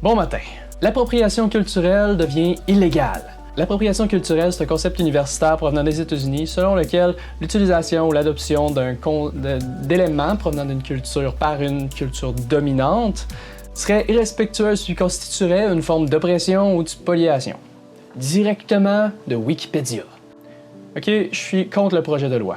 Bon matin. L'appropriation culturelle devient illégale. L'appropriation culturelle, c'est un concept universitaire provenant des États-Unis selon lequel l'utilisation ou l'adoption d'éléments provenant d'une culture par une culture dominante serait irrespectueuse et constituerait une forme d'oppression ou de spoliation. Directement de Wikipédia. Ok, je suis contre le projet de loi.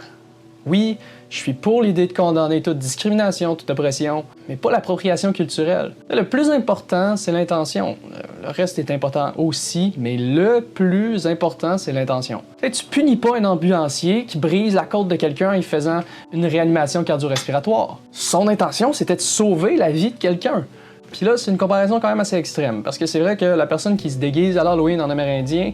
Oui, je suis pour l'idée de condamner toute discrimination, toute oppression, mais pas l'appropriation culturelle. Le plus important, c'est l'intention. Le reste est important aussi, mais le plus important, c'est l'intention. Tu punis pas un ambulancier qui brise la côte de quelqu'un en faisant une réanimation cardio-respiratoire. Son intention, c'était de sauver la vie de quelqu'un. Puis là, c'est une comparaison quand même assez extrême, parce que c'est vrai que la personne qui se déguise à l'Halloween en Amérindien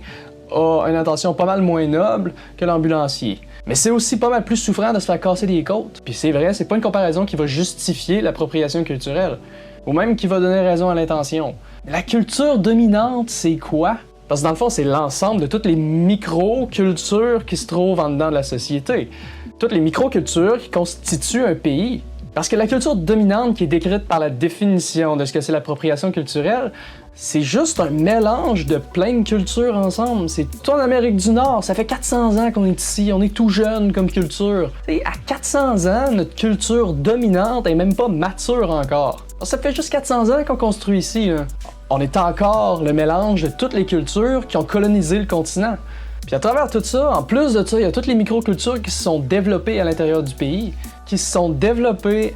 a une intention pas mal moins noble que l'ambulancier. Mais c'est aussi pas mal plus souffrant de se faire casser des côtes. Puis c'est vrai, c'est pas une comparaison qui va justifier l'appropriation culturelle, ou même qui va donner raison à l'intention. La culture dominante, c'est quoi? Parce que dans le fond, c'est l'ensemble de toutes les micro-cultures qui se trouvent en dedans de la société. Toutes les micro-cultures qui constituent un pays. Parce que la culture dominante qui est décrite par la définition de ce que c'est l'appropriation culturelle, c'est juste un mélange de plein de cultures ensemble. C'est tout en Amérique du Nord, ça fait 400 ans qu'on est ici, on est tout jeune comme culture. T'sais, à 400 ans, notre culture dominante est même pas mature encore. Alors, ça fait juste 400 ans qu'on construit ici, là. On est encore le mélange de toutes les cultures qui ont colonisé le continent. Puis à travers tout ça, en plus de ça, il y a toutes les micro-cultures qui se sont développées à l'intérieur du pays, qui se sont développées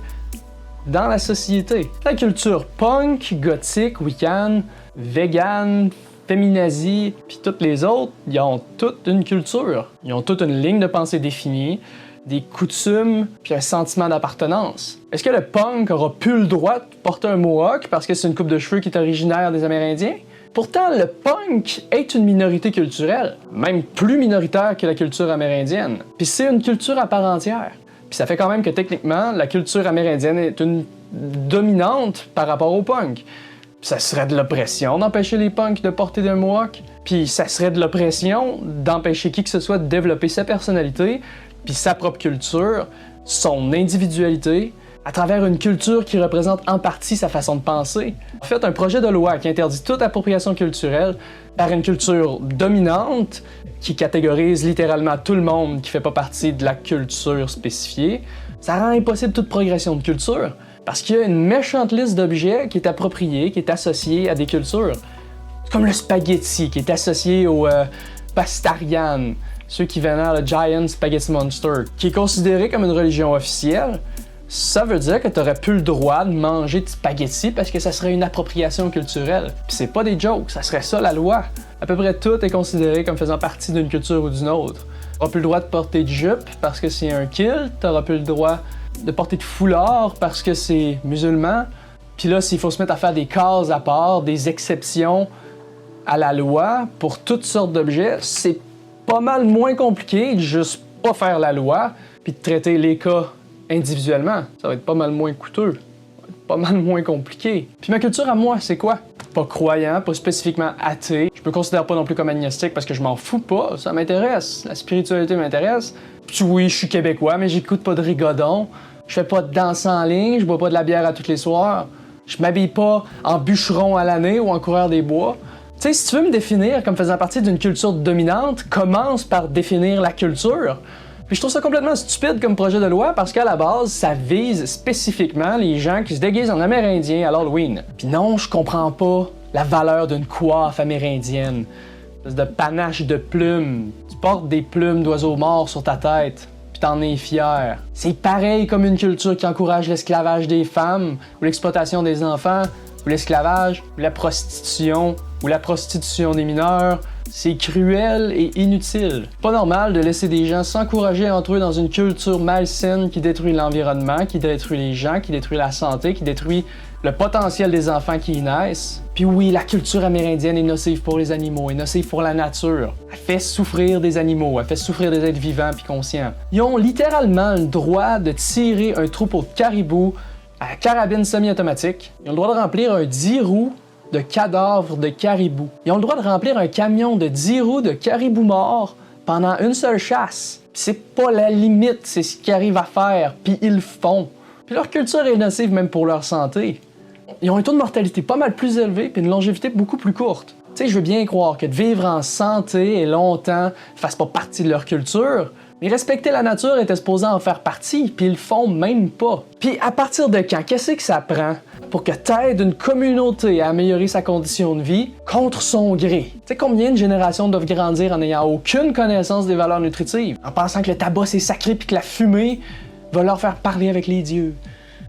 dans la société. La culture punk, gothique, wiccan, vegan, féminazie, puis toutes les autres, ils ont toute une culture. Ils ont toute une ligne de pensée définie, des coutumes, puis un sentiment d'appartenance. Est-ce que le punk aura plus le droit de porter un mohawk parce que c'est une coupe de cheveux qui est originaire des Amérindiens? Pourtant, le punk est une minorité culturelle, même plus minoritaire que la culture amérindienne. Puis c'est une culture à part entière. Puis ça fait quand même que techniquement, la culture amérindienne est une dominante par rapport au punk. Puis ça serait de l'oppression d'empêcher les punks de porter des mohawks. Puis ça serait de l'oppression d'empêcher qui que ce soit de développer sa personnalité, puis sa propre culture, son individualité, à travers une culture qui représente en partie sa façon de penser. En fait, un projet de loi qui interdit toute appropriation culturelle par une culture dominante, qui catégorise littéralement tout le monde qui fait pas partie de la culture spécifiée, ça rend impossible toute progression de culture, parce qu'il y a une méchante liste d'objets qui est appropriée, qui est associée à des cultures. C'est comme le spaghetti, qui est associé au pastarian, ceux qui vénèrent le Giant Spaghetti Monster, qui est considéré comme une religion officielle. Ça veut dire que t'aurais plus le droit de manger de spaghetti parce que ça serait une appropriation culturelle. Puis c'est pas des jokes, ça serait ça la loi. À peu près tout est considéré comme faisant partie d'une culture ou d'une autre. T'auras plus le droit de porter de jupe parce que c'est un kilt, t'auras plus le droit de porter de foulard parce que c'est musulman. Puis là, s'il faut se mettre à faire des cases à part, des exceptions à la loi pour toutes sortes d'objets, c'est pas mal moins compliqué de juste pas faire la loi puis de traiter les cas individuellement. Ça va être pas mal moins coûteux, ça va être pas mal moins compliqué. Puis ma culture à moi, c'est quoi? Pas croyant, pas spécifiquement athée. Je me considère pas non plus comme agnostique parce que je m'en fous pas, ça m'intéresse. La spiritualité m'intéresse. Puis oui, je suis québécois, mais j'écoute pas de rigodon. Je fais pas de danse en ligne, je bois pas de la bière à tous les soirs. Je m'habille pas en bûcheron à l'année ou en coureur des bois. Tu sais, si tu veux me définir comme faisant partie d'une culture dominante, commence par définir la culture. Puis je trouve ça complètement stupide comme projet de loi parce qu'à la base, ça vise spécifiquement les gens qui se déguisent en Amérindien à l'Halloween. Puis non, je comprends pas la valeur d'une coiffe amérindienne. De panache de plumes. Tu portes des plumes d'oiseaux morts sur ta tête, puis t'en es fier. C'est pareil comme une culture qui encourage l'esclavage des femmes, ou l'exploitation des enfants, ou l'esclavage, ou la prostitution des mineurs. C'est cruel et inutile. Pas normal de laisser des gens s'encourager entre eux dans une culture malsaine qui détruit l'environnement, qui détruit les gens, qui détruit la santé, qui détruit le potentiel des enfants qui y naissent. Puis oui, la culture amérindienne est nocive pour les animaux, est nocive pour la nature. Elle fait souffrir des animaux, elle fait souffrir des êtres vivants puis conscients. Ils ont littéralement le droit de tirer un troupeau de caribous à la carabine semi-automatique. Ils ont le droit de remplir un 10 roues de cadavres de caribous. Ils ont le droit de remplir un camion de 10 roues de caribous morts pendant une seule chasse. Puis c'est pas la limite, c'est ce qu'ils arrivent à faire, puis ils le font. Puis leur culture est nocive même pour leur santé. ils ont un taux de mortalité pas mal plus élevé puis une longévité beaucoup plus courte. Tu sais, je veux bien croire que de vivre en santé et longtemps fasse pas partie de leur culture, mais respecter la nature était supposé en faire partie, puis ils le font même pas. Puis à partir de quand, qu'est-ce que ça prend pour que t'aides une communauté à améliorer sa condition de vie contre son gré? Tu sais combien de générations doivent grandir en n'ayant aucune connaissance des valeurs nutritives, en pensant que le tabac c'est sacré puis que la fumée va leur faire parler avec les dieux,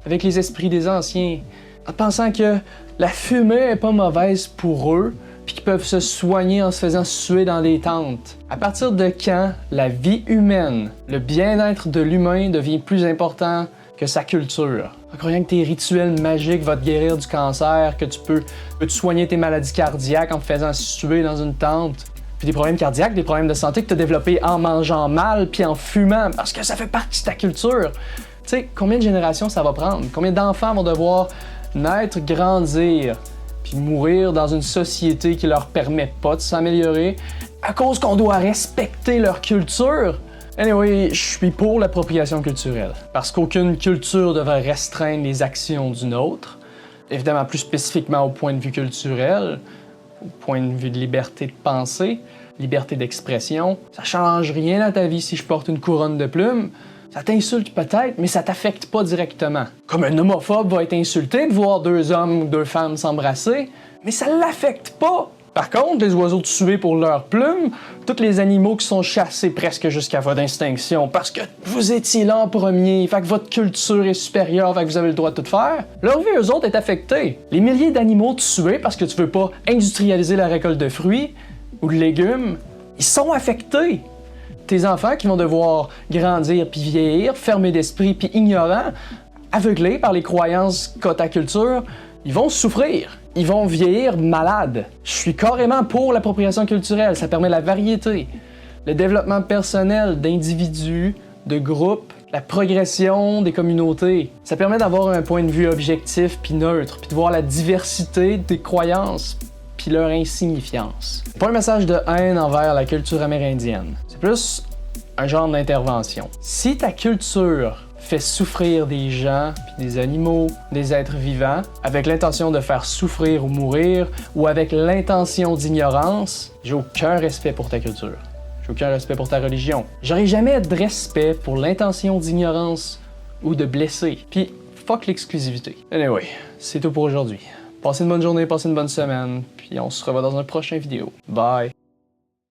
avec les esprits des anciens, en pensant que la fumée est pas mauvaise pour eux, puis qu'ils peuvent se soigner en se faisant suer dans des tentes. À partir de quand la vie humaine, le bien-être de l'humain devient plus important que sa culture? Encore rien que tes rituels magiques vont te guérir du cancer, que tu peux te soigner tes maladies cardiaques en te faisant suer dans une tente. Puis des problèmes cardiaques, des problèmes de santé que tu as développés en mangeant mal puis en fumant, parce que ça fait partie de ta culture. Tu sais, combien de générations ça va prendre? Combien d'enfants vont devoir naître, grandir, puis mourir dans une société qui leur permet pas de s'améliorer à cause qu'on doit respecter leur culture? Anyway, je suis pour l'appropriation culturelle, parce qu'aucune culture devrait restreindre les actions d'une autre. Évidemment, plus spécifiquement au point de vue culturel, au point de vue de liberté de pensée, liberté d'expression. Ça change rien à ta vie si je porte une couronne de plumes. Ça t'insulte peut-être, mais ça t'affecte pas directement. Comme un homophobe va être insulté de voir deux hommes ou deux femmes s'embrasser, mais ça l'affecte pas. Par contre, les oiseaux tués pour leurs plumes, tous les animaux qui sont chassés presque jusqu'à votre extinction parce que vous étiez là en premier, fait que votre culture est supérieure, fait que vous avez le droit de tout faire, leur vie, eux autres, est affectée. Les milliers d'animaux tués parce que tu veux pas industrialiser la récolte de fruits ou de légumes, ils sont affectés. Tes enfants qui vont devoir grandir puis vieillir, fermés d'esprit puis ignorants, aveuglés par les croyances qu'a ta culture, ils vont souffrir. Ils vont vieillir malades. Je suis carrément pour l'appropriation culturelle. Ça permet la variété, le développement personnel d'individus, de groupes, la progression des communautés. Ça permet d'avoir un point de vue objectif puis neutre, puis de voir la diversité des croyances puis leur insignifiance. C'est pas un message de haine envers la culture amérindienne. C'est plus un genre d'intervention. Si ta culture fait souffrir des gens, puis des animaux, des êtres vivants, avec l'intention de faire souffrir ou mourir, ou avec l'intention d'ignorance, j'ai aucun respect pour ta culture. J'ai aucun respect pour ta religion. J'aurai jamais de respect pour l'intention d'ignorance ou de blesser. Puis, fuck l'exclusivité. Anyway, c'est tout pour aujourd'hui. Passez une bonne journée, passez une bonne semaine, puis on se revoit dans une prochaine vidéo. Bye!